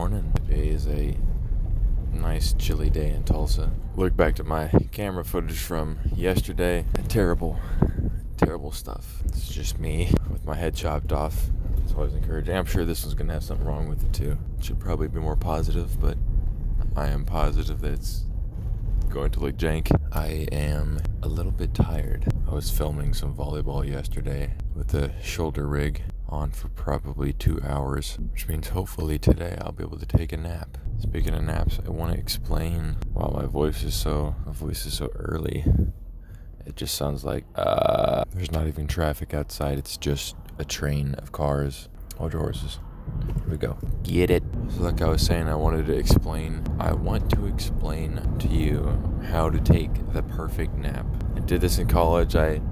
morning. Today is a nice chilly day in Tulsa. Look back to my camera footage from yesterday. Terrible stuff. It's just me with my head chopped off. It's always encouraging. I'm sure this one's gonna have something wrong with it too. It should probably be more positive, but I am positive that it's going to look jank. I am a little bit tired. I was filming some volleyball yesterday with the shoulder rig on for probably 2 hours, which means hopefully today I'll be able to take a nap. Speaking of naps, I want to explain why my voice is so early. It just sounds like there's not even traffic outside. It's just a train of cars. Hold your horses. Here we go. Get it. So like I was saying, I want to explain to you how to take the perfect nap. I did this in college. I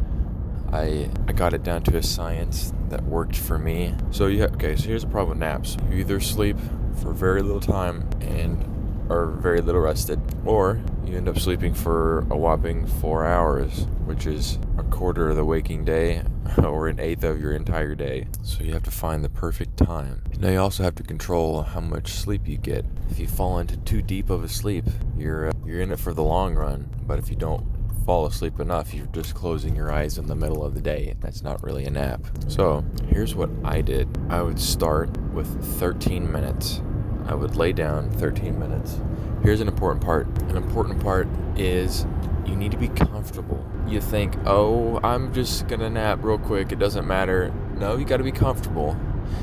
got it down to a science that worked for me. So here's the problem with naps. You either sleep for very little time and are very little rested, or you end up sleeping for a whopping 4 hours, which is a quarter of the waking day or an eighth of your entire day. So you have to find the perfect time. Now you also have to control how much sleep you get. If you fall into too deep of a sleep, you're in it for the long run. But if you don't fall asleep enough, you're just closing your eyes in the middle of the day. That's not really a nap. So here's what I did. I would start with 13 minutes. I would lay down 13 minutes. Here's an important part. An important part is you need to be comfortable. You think, oh, I'm just gonna nap real quick, it doesn't matter. No, you gotta be comfortable.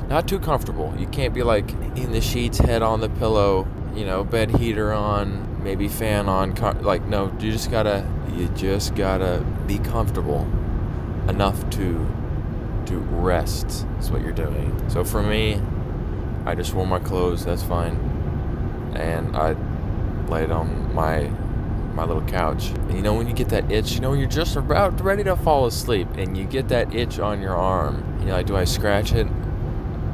Not too comfortable. You can't be like in the sheets, head on the pillow, bed heater on, maybe fan on. No, you just gotta be comfortable enough to rest is what you're doing. So for me, I just wore my clothes, that's fine, and I laid on my little couch. And when you get that itch, when you're just about ready to fall asleep and you get that itch on your arm, you're like, do I scratch it?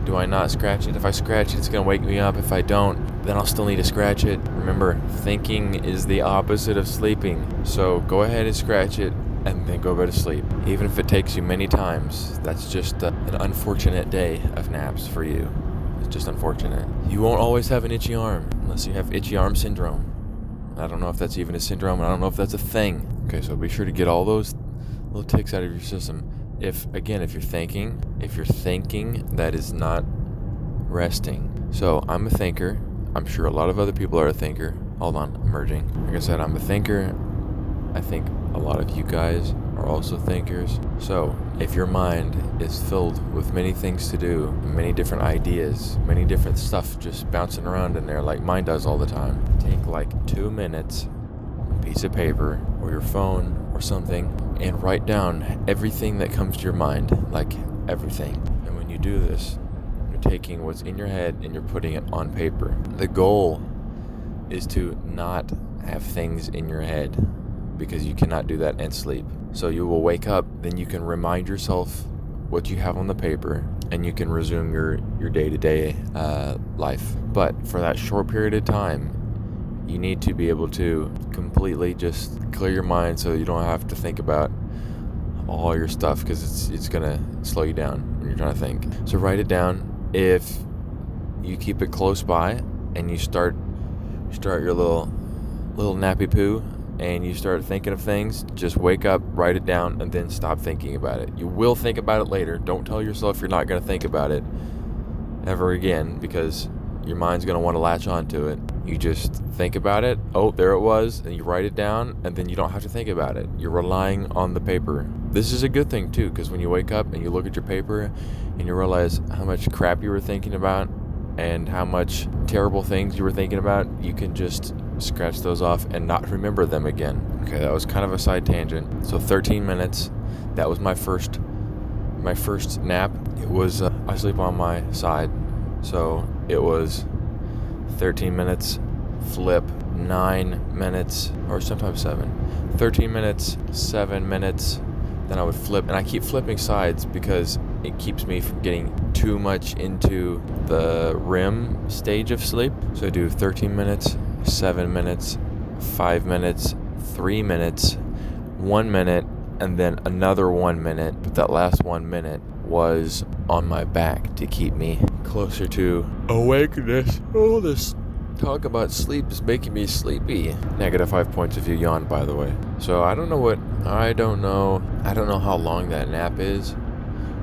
Do I not scratch it? If I scratch it, it's gonna wake me up. If I don't, then I'll still need to scratch it. Remember, thinking is the opposite of sleeping. So go ahead and scratch it and then go to sleep. Even if it takes you many times, that's just an unfortunate day of naps for you. It's just unfortunate. You won't always have an itchy arm unless you have itchy arm syndrome. I don't know if that's even a syndrome, and I don't know if that's a thing. Okay, so be sure to get all those little ticks out of your system. If you're thinking, that is not resting. So I'm a thinker. I'm sure a lot of other people are a thinker. Hold on, I'm merging. Like I said, I'm a thinker. I think a lot of you guys are also thinkers. So if your mind is filled with many things to do, many different ideas, many different stuff just bouncing around in there like mine does all the time, take like 2 minutes, a piece of paper or your phone or something, and write down everything that comes to your mind, like everything. And when you do this, you're taking what's in your head and you're putting it on paper. The goal is to not have things in your head, because you cannot do that and sleep. So you will wake up, then you can remind yourself what you have on the paper, and you can resume your day-to-day life. But for that short period of time, you need to be able to completely just clear your mind so you don't have to think about all your stuff, because it's gonna slow you down when you're trying to think. So write it down. If you keep it close by and you start your little nappy poo, and you start thinking of things, just wake up, write it down, and then stop thinking about it. You will think about it later. Don't tell yourself you're not going to think about it ever again, because your mind's going to want to latch onto it. You just think about it. Oh, there it was. And you write it down, and then you don't have to think about it. You're relying on the paper. This is a good thing, too, because when you wake up and you look at your paper and you realize how much crap you were thinking about and how much terrible things you were thinking about, you can just scratch those off and not remember them again. Okay, that was kind of a side tangent. So 13 minutes, that was my first nap. It was I sleep on my side, so it was 13 minutes, flip, 9 minutes, or sometimes 7. 13 minutes, 7 minutes, then I would flip, and I keep flipping sides because it keeps me from getting too much into the REM stage of sleep. So I do 13 minutes, 7 minutes, 5 minutes, 3 minutes, 1 minute, and then another 1 minute. But that last 1 minute was on my back to keep me closer to awakeness. Oh, this talk about sleep is making me sleepy. -5 points if you yawn, by the way. So I don't know how long that nap is.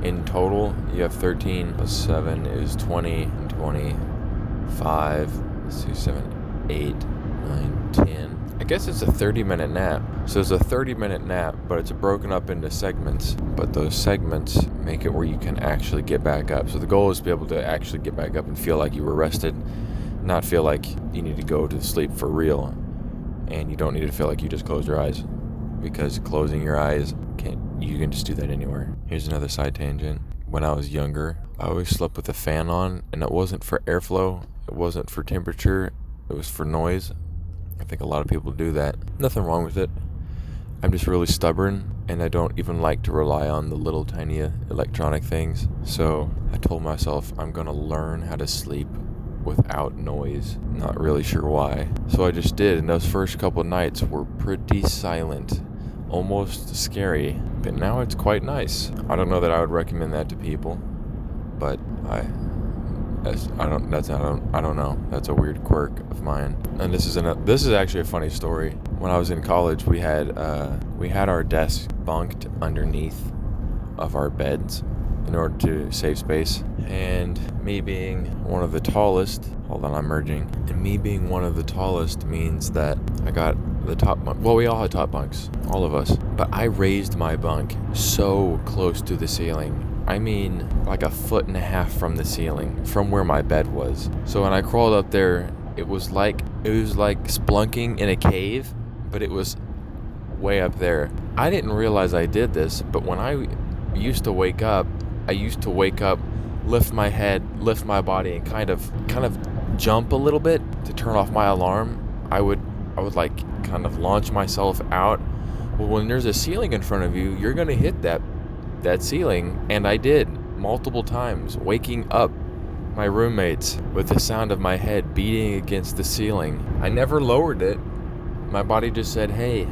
In total, you have 13 plus 7 is 20, and 25, let's see, 7, 8, 9, 10. I guess it's a 30-minute nap. So it's a 30-minute nap, but it's broken up into segments. But those segments make it where you can actually get back up. So the goal is to be able to actually get back up and feel like you were rested, not feel like you need to go to sleep for real. And you don't need to feel like you just closed your eyes, because closing your eyes, you can just do that anywhere. Here's another side tangent. When I was younger, I always slept with a fan on, and it wasn't for airflow, it wasn't for temperature, it was for noise. I think a lot of people do that. Nothing wrong with it. I'm just really stubborn, and I don't even like to rely on the little tiny electronic things. So I told myself I'm gonna learn how to sleep without noise. Not really sure why. So I just did, and those first couple nights were pretty silent. Almost scary, but now it's quite nice. I don't know that I would recommend that to people, but I don't know. That's a weird quirk of mine. And this is actually a funny story. When I was in college, we had our desks bunked underneath of our beds in order to save space. And me being one of the tallest, hold on, I'm merging. And me being one of the tallest means that I got the top bunk. Well, we all had top bunks, all of us. But I raised my bunk so close to the ceiling. I mean, like 1.5 feet from the ceiling, from where my bed was. So when I crawled up there, it was like splunking in a cave, but it was way up there. I didn't realize I did this, but when I used to wake up, lift my head, lift my body, and kind of jump a little bit to turn off my alarm. I would like kind of launch myself out. Well, when there's a ceiling in front of you, you're gonna hit that ceiling, and I did multiple times, waking up my roommates with the sound of my head beating against the ceiling. I never lowered it. My body just said, hey,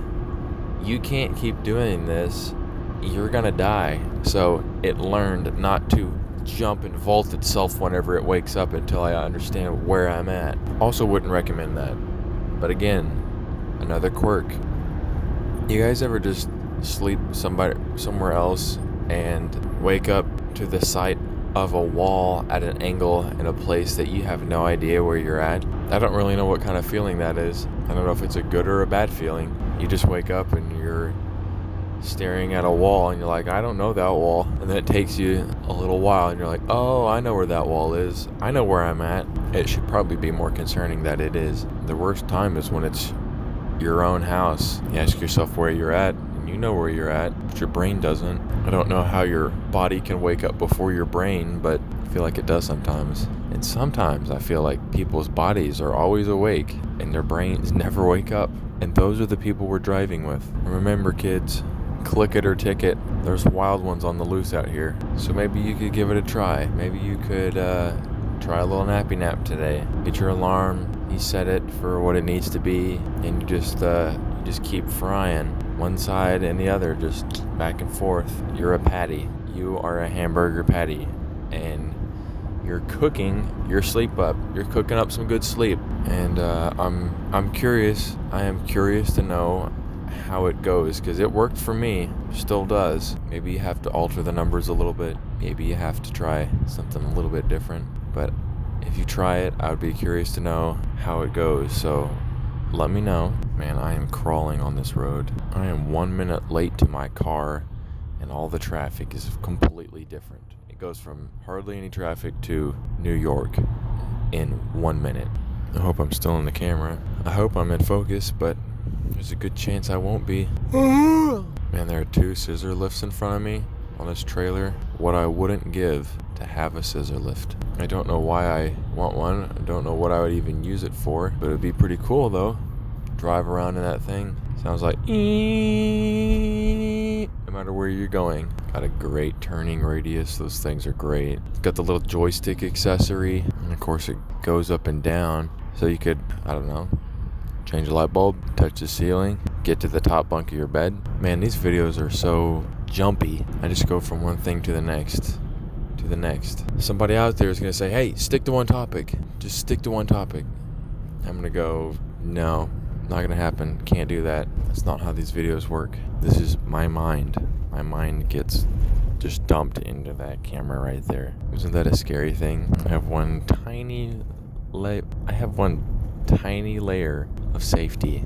you can't keep doing this, you're gonna die. So it learned not to jump and vault itself whenever it wakes up until I understand where I'm at. Also wouldn't recommend that. But again, another quirk. You guys ever just sleep somewhere else and wake up to the sight of a wall at an angle in a place that you have no idea where you're at? I don't really know what kind of feeling that is. I don't know if it's a good or a bad feeling. You just wake up and you're staring at a wall and you're like, I don't know that wall. And then it takes you a little while and you're like, oh, I know where that wall is. I know where I'm at. It should probably be more concerning that it is. The worst time is when it's your own house. You ask yourself where you're at, and you know where you're at, but your brain doesn't. I don't know how your body can wake up before your brain, but I feel like it does sometimes. And sometimes I feel like people's bodies are always awake and their brains never wake up. And those are the people we're driving with. And remember, kids, click it or ticket. There's wild ones on the loose out here. So maybe you could give it a try. Maybe you could try a little nappy nap today. Get your alarm. You set it for what it needs to be, and you just keep frying one side and the other, just back and forth. You're a patty. You are a hamburger patty, and you're cooking your sleep up. You're cooking up some good sleep, and I'm curious. I am curious to know how it goes, because it worked for me. Still does. Maybe you have to alter the numbers a little bit. Maybe you have to try something a little bit different, but if you try it, I would be curious to know how it goes, so let me know. Man, I am crawling on this road. I am 1 minute late to my car, and all the traffic is completely different. It goes from hardly any traffic to New York in 1 minute. I hope I'm still in the camera. I hope I'm in focus, but there's a good chance I won't be. Man, there are 2 scissor lifts in front of me on this trailer. What I wouldn't give to have a scissor lift. I don't know why I want one. I don't know what I would even use it for, but it'd be pretty cool though. Drive around in that thing. Sounds like no matter where you're going. Got a great turning radius. Those things are great. Got the little joystick accessory, and of course it goes up and down, so you could, I don't know, change a light bulb, touch the ceiling, get to the top bunk of your bed. Man, these videos are so jumpy. I just go from one thing to the next. to the next. Somebody out there is going to say, hey, stick to one topic. Just stick to one topic. I'm going to go, no, not going to happen. Can't do that. That's not how these videos work. This is my mind. My mind gets just dumped into that camera right there. Isn't that a scary thing? I have one tiny layer of safety.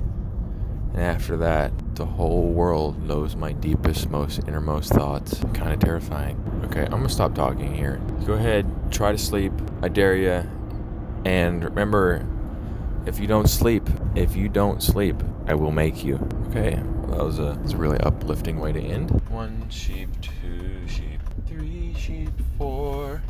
And after that, the whole world knows my deepest, most innermost thoughts. Kind of terrifying. Okay, I'm gonna stop talking here. Go ahead, try to sleep. I dare ya. And remember, if you don't sleep, I will make you. Okay, well, that's a really uplifting way to end. 1 sheep, 2 sheep, 3 sheep, 4.